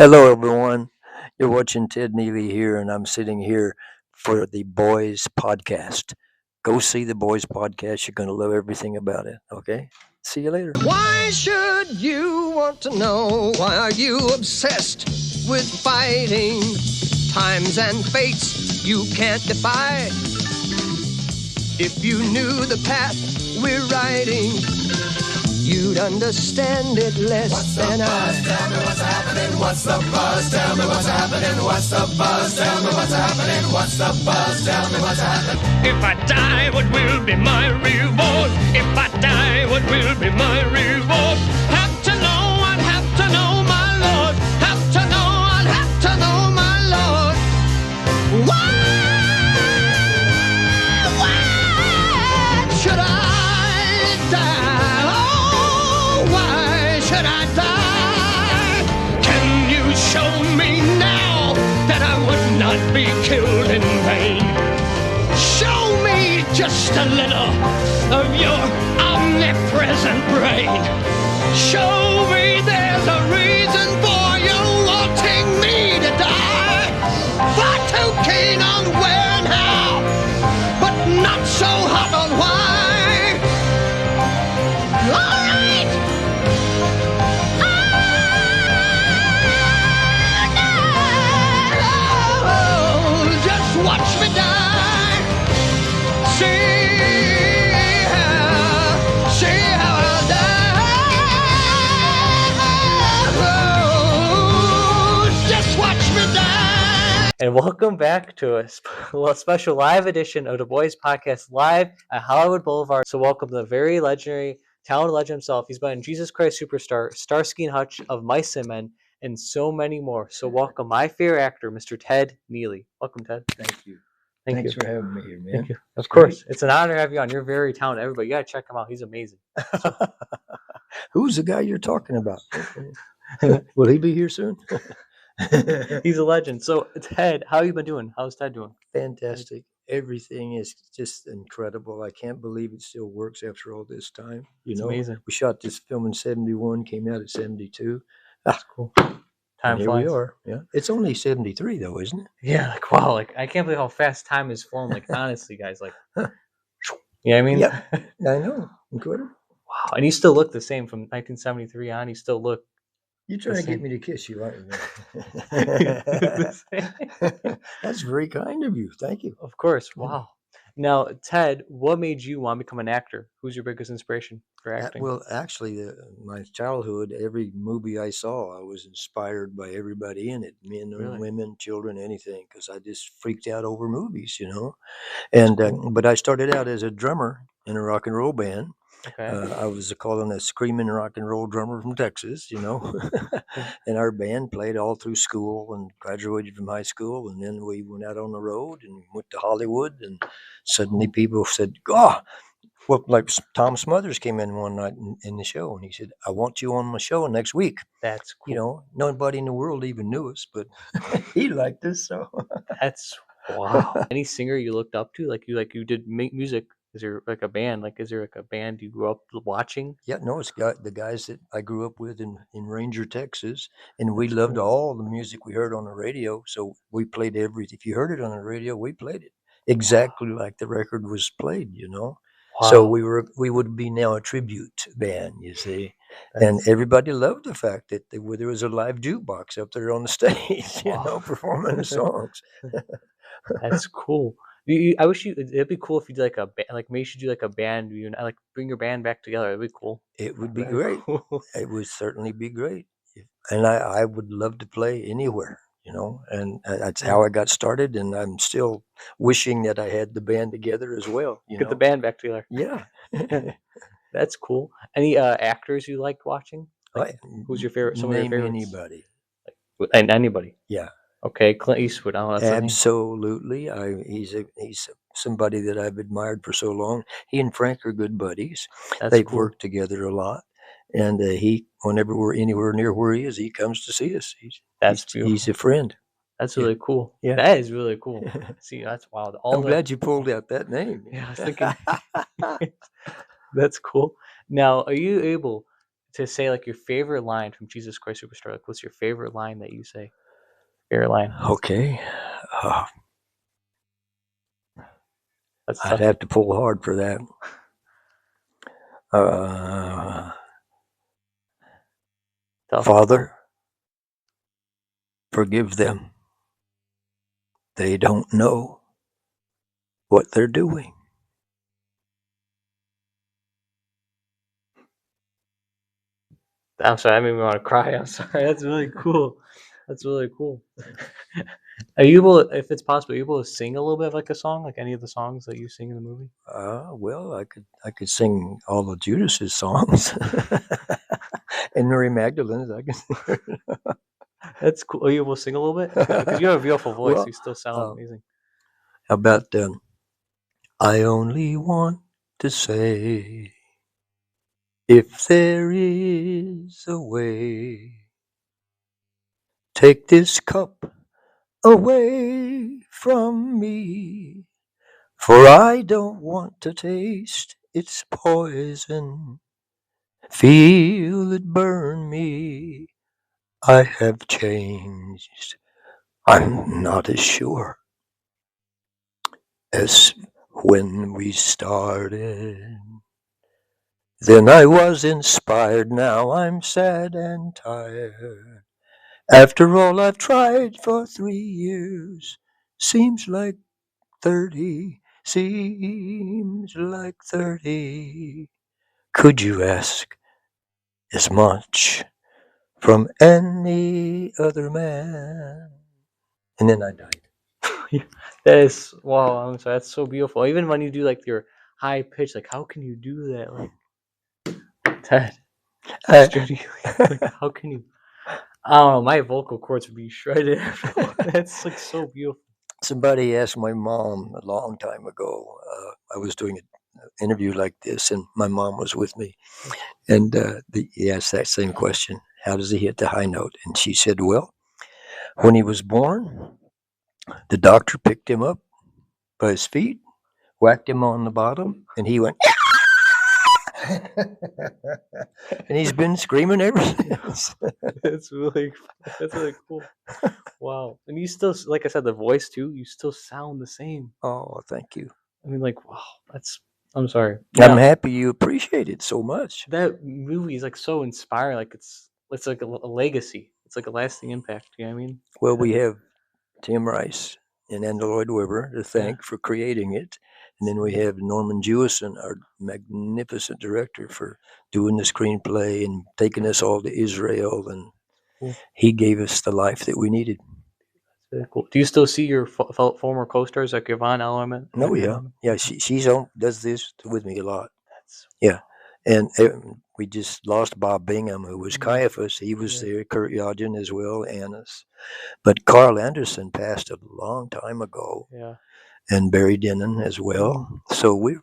Hello, everyone. You're watching Ted Neeley here, and I'm sitting here for the Boys Podcast. Go see the Boys Podcast. You're going to love everything about it. Okay? See you later. Why should you want to know? Why are you obsessed with fighting times and fates you can't defy? If you knew the path we're riding, you'd understand it less than I. Tell me what's happening, what's the buzz? Tell me what's happening, what's the buzz? Tell me what's happening, what's the buzz? Tell me what's happening. If I die, what will be my reward? If I die, what will be my reward? Have to know, I'd have to know, my Lord. Have to know, I'd have to know, my Lord. Why should I die? Oh, why should I die? Can you show me now that I would not be killed in vain? Show me just a little of your omnipresent brain. Show me there's a reason for you wanting me to die. Far too keen on where and how, but not so hot on why. All right. Oh, just watch me die. See how I'll die. Oh, just watch me die. And welcome back to a special live edition of the Boys Podcast live at Hollywood Boulevard. So welcome the very legendary, talented legend himself. He's been Jesus Christ Superstar, Starsky and Hutch of Mice and Men, and so many more. So welcome my favorite actor, Mr. Ted Neeley. Welcome, Ted. Thank you. Thank Thanks you. for having me here, man. Thank you. Of course. It's an honor to have you on. You're very talented. Everybody, you got to check him out. He's amazing. Who's the guy you're talking about? Will he be here soon? He's a legend. So, Ted, how you been doing? How's Ted doing? Fantastic. Everything is just incredible. I can't believe it still works after all this time. It's amazing. We shot this film in 71, came out at 72. That's cool. Time Here flies. we are. Yeah. It's only 73 though, isn't it? Yeah, like wow, like I can't believe how fast time is flown. Like honestly, guys, like you know what I mean? Yep. I know. Incredible. Wow, and you still look the same from 1973 on. You still look You're trying to same. get me to kiss you, aren't the you? same. That's very kind of you. Thank you. Of course. Wow. Now, Ted, what made you want to become an actor? Who's your biggest inspiration for acting? Well, actually, my childhood, every movie I saw, I was inspired by everybody in it, men Really? and women, children, anything, because I just freaked out over movies. And but I started out as a drummer in a rock and roll band. Okay. I was calling a screaming rock and roll drummer from Texas, and our band played all through school and graduated from high school. And then we went out on the road and went to Hollywood. And suddenly people said, "Oh, well," like Tom Smothers came in one night in the show and he said, "I want you on my show next week." That's cool. Nobody in the world even knew us, but he liked us. So That's wow. Any singer you looked up to? Like you did make music. Is there like a band? Like, is there like a band you grew up watching? yeah, no, it's got the guys that I grew up with in Ranger, Texas, and we loved all the music we heard on the radio. So we played everything. If you heard it on the radio, we played it exactly like the record was played. So Wow. we would be now a tribute band, you see, and everybody loved the fact that there was a live jukebox up there on the stage, Wow. performing the songs. That's cool. I wish it'd be cool if you did like a like maybe you should do like a band reunion, like bring your band back together. It'd be cool. It would be Very great. cool. It would certainly be great. And I would love to play anywhere, and that's how I got started. And I'm still wishing that I had the band together as well, Get the band back together. Yeah. That's cool. Any actors you liked watching? Like, who's your favorite? Some of your Name favorites? anybody. And anybody. Yeah. Okay, Clint Eastwood. Oh, that's a name. Absolutely. He's somebody that I've admired for so long. He and Frank are good buddies. That's They've cool. worked together a lot. And whenever we're anywhere near where he is, he comes to see us. That's beautiful. He's a friend. That's really cool. Yeah. That is really cool. See, that's wild. I'm glad you pulled out that name. Yeah, I was thinking. That's cool. Now, are you able to say like your favorite line from Jesus Christ Superstar. Like, what's your favorite line that you say? Favorite line. Okay. That's I'd tough. have to pull hard for that. Tough. Father, forgive them. They don't know what they're doing. I'm sorry, I made me want to cry. I'm sorry. That's really cool. That's really cool. Are you able, if it's possible, are you able to sing a little bit of like a song, like any of the songs that you sing in the movie? Well, I could sing all of Judas's songs, and Mary Magdalene's. I can. That's cool. Are you able to sing a little bit? Because you have a beautiful voice. Well, You still sound uh, amazing. how about I only want to say, if there is a way, take this cup away from me, for I don't want to taste its poison. Feel it burn me. I have changed. I'm not as sure as when we started. Then I was inspired, now I'm sad and tired. After all I've tried for 3 years, seems like 30, seems like 30. Could you ask as much from any other man? And then I died. That is, wow, I'm sorry. That's so beautiful. Even when you do like your high pitch, like, how can you do that? Like, Ted, Judy, like, how can you? I don't know. My vocal cords would be shredded. That's like so beautiful. Somebody asked my mom a long time ago. I was doing an interview like this, and my mom was with me. And he asked that same question: how does he hit the high note? And she said, well, when he was born, the doctor picked him up by his feet, whacked him on the bottom, and he went, and he's been screaming ever since. That's really cool. Wow. And you still, like I said, the voice too, you still sound the same. Oh, thank you. I mean, like, wow, I'm sorry. I'm Now, happy you appreciate it so much. that movie is like so inspiring. Like, it's like a legacy. It's like a lasting impact. You know what I mean? Well, we have Tim Rice and Andrew Weber to thank for creating it. And then we have Norman Jewison, our magnificent director, for doing the screenplay and taking us all to Israel. And Cool. he gave us the life that we needed. Very cool. Do you still see your former co-stars like Yvonne Ellerman? Oh, yeah. She's does this with me a lot. That's Yeah. And we just lost Bob Bingham, who was Caiaphas. He was there, Kurt Yadin as well, Annas. But Carl Anderson passed a long time ago, yeah. and Barry Denon as well. So we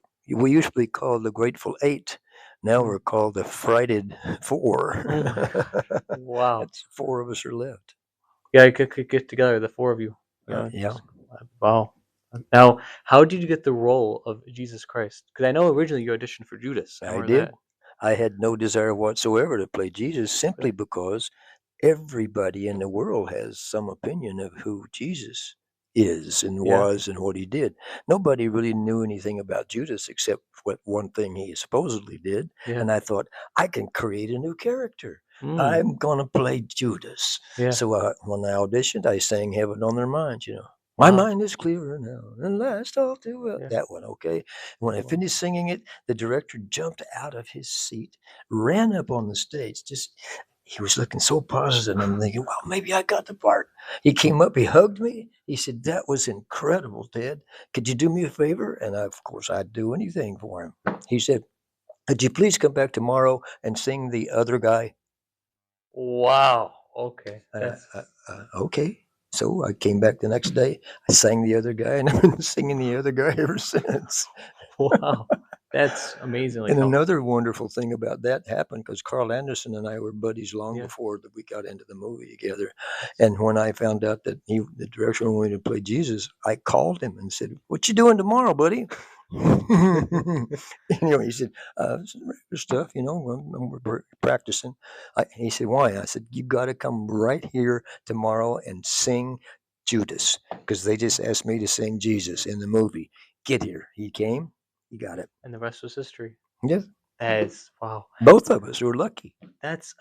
used to be called the Grateful Eight. Now we're called the Frighted Four. Oh my God. Wow. That's 4 of us are left. Yeah, you could get together, the four of you. Yeah. Just, wow. Now, how did you get the role of Jesus Christ? Because I know originally you auditioned for Judas. I remember did. that. I had no desire whatsoever to play Jesus, simply because everybody in the world has some opinion of who Jesus is and Yeah. was and what he did. Nobody really knew anything about Judas except what one thing he supposedly did. Yeah. And I thought, I can create a new character. Mm, I'm going to play Judas. yeah. So when I auditioned, I sang Heaven on Their Minds, My Wow. mind is clearer now, and last all too well. Yeah. That one, okay. When I finished singing it, the director jumped out of his seat, ran up on the stage. He was looking so positive. I'm thinking, well, maybe I got the part. He came up, he hugged me. He said, that was incredible, Ted. Could you do me a favor? And of course, I'd do anything for him. He said, could you please come back tomorrow and sing the other guy? Wow. Okay. Okay. So I came back the next day. I sang the other guy, and I've been singing the other guy ever since. Wow. That's amazing. Like And how, another wonderful thing about that happened because Carl Anderson and I were buddies long Yeah. before that we got into the movie together. And when I found out that the director wanted to play Jesus, I called him and said, "What you doing tomorrow, buddy?" He said, some regular stuff, when we're practicing. He said, why? I said, you got to come right here tomorrow and sing Judas, because they just asked me to sing Jesus in the movie. Get here. He came. He got it. And the rest was history. Yes. That is wow. Both of us were lucky. That's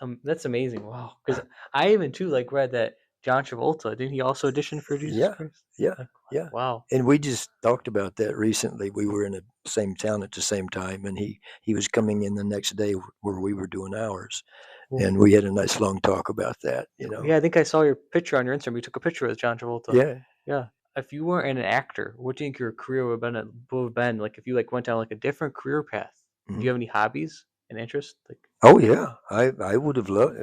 amazing. Wow. Because I even too like read that John Travolta, didn't he also audition for Jesus Yeah. Christ? Yeah. Like, Yeah. wow. And we just talked about that recently. We were in the same town at the same time, and he was coming in the next day where we were doing ours, Cool. and we had a nice long talk about that. Yeah, I think I saw your picture on your Instagram. You took a picture with John Travolta. Yeah. Yeah. If you weren't an actor, what do you think your career would have been? Like if you like went down like a different career path. Do Mhm. you have any hobbies and interests? Like Oh yeah, I would have loved.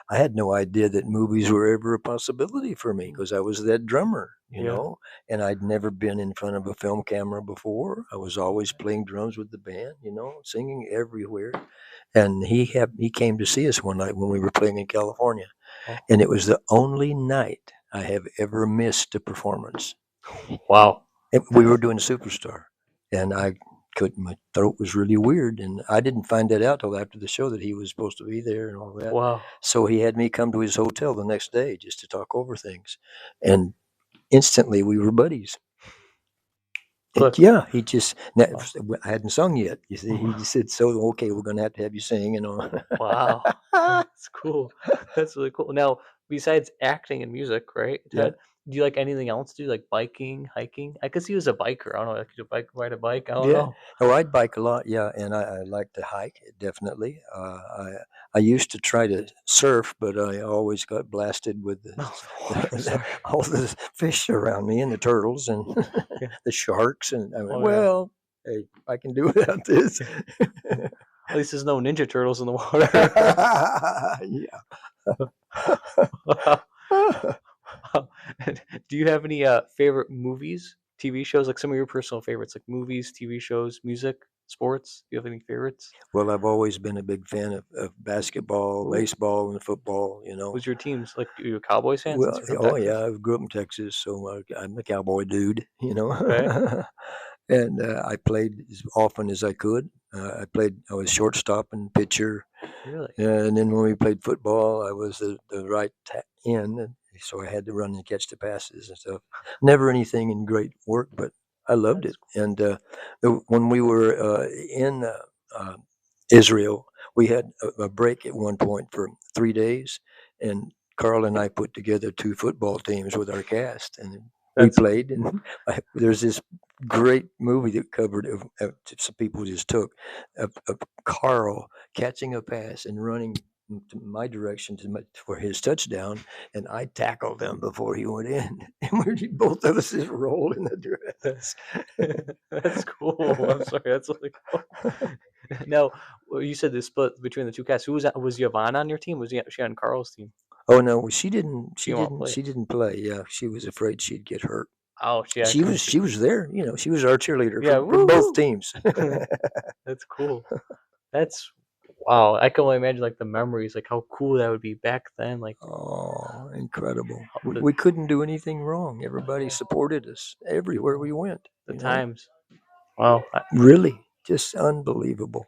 I had no idea that movies were ever a possibility for me because I was that drummer, Yeah. and I'd never been in front of a film camera before. I was always playing drums with the band, singing everywhere. And he came to see us one night when we were playing in California, Oh. and it was the only night I have ever missed a performance. Wow. We were doing Superstar, and I couldn't. My throat was really weird, and I didn't find that out till after the show that he was supposed to be there and all that. Wow. So he had me come to his hotel the next day just to talk over things, and instantly we were buddies. Good. Yeah, he just. Wow. I hadn't sung yet. You see, he just said, "So okay, we're going to have you sing," Wow. That's cool. That's really cool. Now, besides acting and music, right, Yeah. Ted? Do you like anything else to do, like biking, hiking? I could see you as a biker. I don't know, like you ride a bike. I don't Yeah. know. Oh, I'd bike a lot. Yeah, and I like to hike definitely. I used to try to surf, but I always got blasted with Sorry. all the fish around me and the turtles and Yeah. the sharks. And I went, Oh, yeah. well, hey, I can do without this. At least there's no Ninja Turtles in the water. Yeah. Do you have any favorite movies, TV shows, like some of your personal favorites, like movies, TV shows, music, sports? Do you have any favorites? Well, I've always been a big fan of basketball, Ooh. baseball, and football. Who's your teams? Like, are you a Cowboys fan since Well, you're from oh Texas? yeah, I grew up in Texas, so I'm a cowboy dude, Okay. and I played as often as I could. I was shortstop and pitcher, Really? and then when we played football, I was the right end, and so I had to run and catch the passes and stuff. Never anything in great work, but I loved That's it. And when we were in uh, Israel, we had a break at one point for 3 days, and Carl and I put together two football teams with our cast, and we That's played. And there's this great movie that covered some people just took of Carl catching a pass and running to my direction for his touchdown, and I tackled him before he went in, and both of us just rolled in the dress. that's cool. I'm sorry, that's really cool. Now, you said the split between the two casts. Who was Yvonne on your team? Was she on Carl's team? Oh no, she didn't. She won't play. She didn't play. Yeah, she was afraid she'd get hurt. Oh, yeah. She was there. She was our cheerleader Yeah, for both woo! teams. That's cool. That's wow. I can only imagine like the memories, like how cool that would be back then. Like Oh, incredible! the, We couldn't do anything wrong. Everybody supported us everywhere we went. the times. Wow. Really, just unbelievable.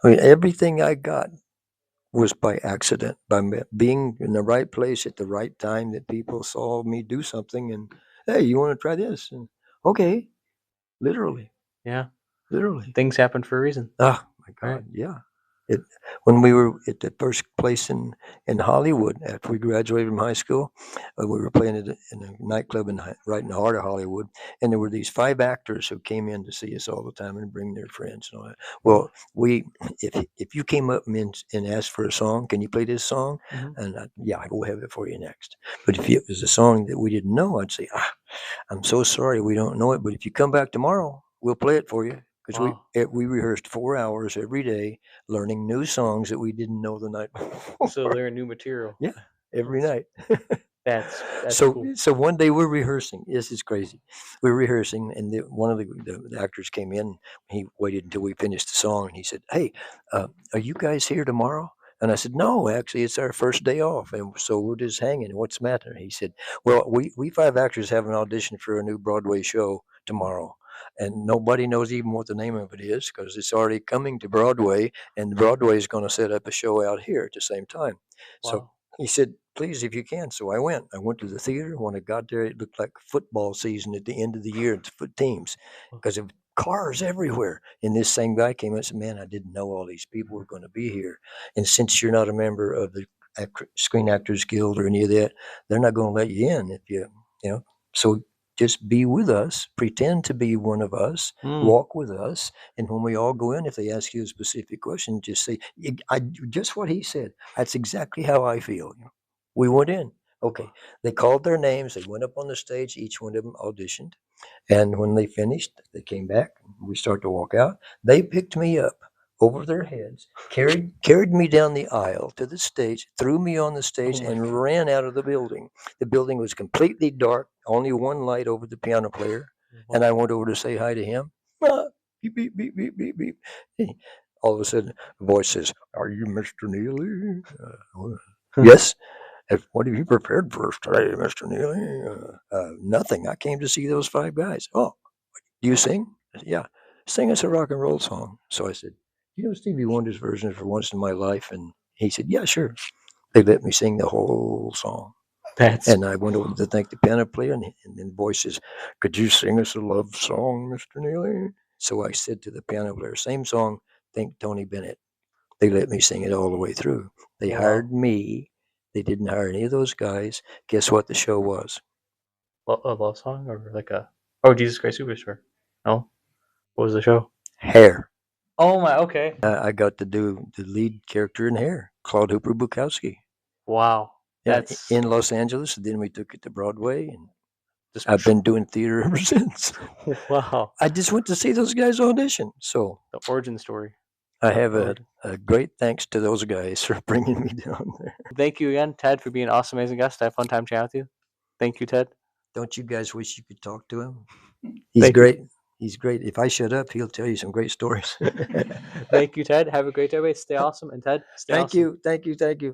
I mean, everything I got was by accident, by being in the right place at the right time. That people saw me do something, and hey, you want to try this? And okay, literally, Yeah. literally. Things happen for a reason. Oh my Right. God, yeah. When we were at the first place in Hollywood after we graduated from high school, we were playing in a nightclub right in the heart of Hollywood, and there were these 5 actors who came in to see us all the time and bring their friends and all that. Well, if you came up and asked for a song, can you play this song? Mhm. And yeah, I will have it for you next. But if it was a song that we didn't know, I'd say, I'm so sorry we don't know it, but if you come back tomorrow, we'll play it for you. Because Wow. we rehearsed 4 hours every day, learning new songs that we didn't know the night before. So they're new material. Yeah, every night. That's So cool. so one day we're rehearsing. This is crazy. We're rehearsing, and one of the actors came in. He waited until we finished the song, and he said, "Hey, are you guys here tomorrow?" And I said, "No, actually, it's our first day off, and so we're just hanging. What's the matter?" He said, "Well, we 5 actors have an audition for a new Broadway show tomorrow." and nobody knows even what the name of it is because it's already coming to Broadway, and Broadway is going to set up a show out here at the same time. So Wow. he said, please, if you can. So I went. I went to the theater. When I got there, it looked like football season at the end of the year for teams because of cars everywhere. And this same guy came and said, man, I didn't know all these people were going to be here. And since you're not a member of the Screen Actors Guild or any of that, they're not going to let you in if you know. So just be with us, pretend to be one of us, walk with us, and when we all go in, if they ask you a specific question, just say, just what he said. That's exactly how I feel. We went in. Okay. They called their names. They went up on the stage. Each one of them auditioned. And when they finished, they came back. We started to walk out. They picked me up over their heads, carried me down the aisle to the stage, threw me on the stage, Oh my and God. ran out of the building. The building was completely dark, only one light over the piano player. And I went over to say hi to him. Ah, beep, beep, beep, beep, beep, beep. All of a sudden, a voice says, "Are you Mr. Neeley?" Yes. What have you prepared for us today, Mr. Neeley? Nothing. I came to see those five guys. Oh, do you sing? I said, yeah. Sing us a rock and roll song. So I said, you know Stevie Wonder's version of For Once in My Life? And he said, yeah, sure. They let me sing the whole song. That's And I went over to thank the piano player, and then the voice says, could you sing us a love song, Mr. Neeley? So I said to the piano player, same song, thank Tony Bennett. They let me sing it all the way through. They Wow. hired me. They didn't hire any of those guys. Guess what the show was? A love song or like a oh Jesus Christ Superstar. No, what was the show? Hair. Oh my. Okay. I got to do the lead character in Hair, Claude Hooper Bukowski. Wow. Yeah, That's in Los Angeles. Then we took it to Broadway, and just I've been doing theater ever since. wow. I just went to see those guys audition. So The origin story. I have Origin. a great thanks to those guys for bringing me down there. Thank you again, Ted, for being an awesome, amazing guest. I had a fun time chatting with you. Thank you, Ted. Don't you guys wish you could talk to him? He's Thank you. great. He's great. If I shut up, he'll tell you some great stories. Thank you, Ted. Have a great day, everybody. Stay awesome. And Ted, stay Thank awesome. you. Thank you. Thank you.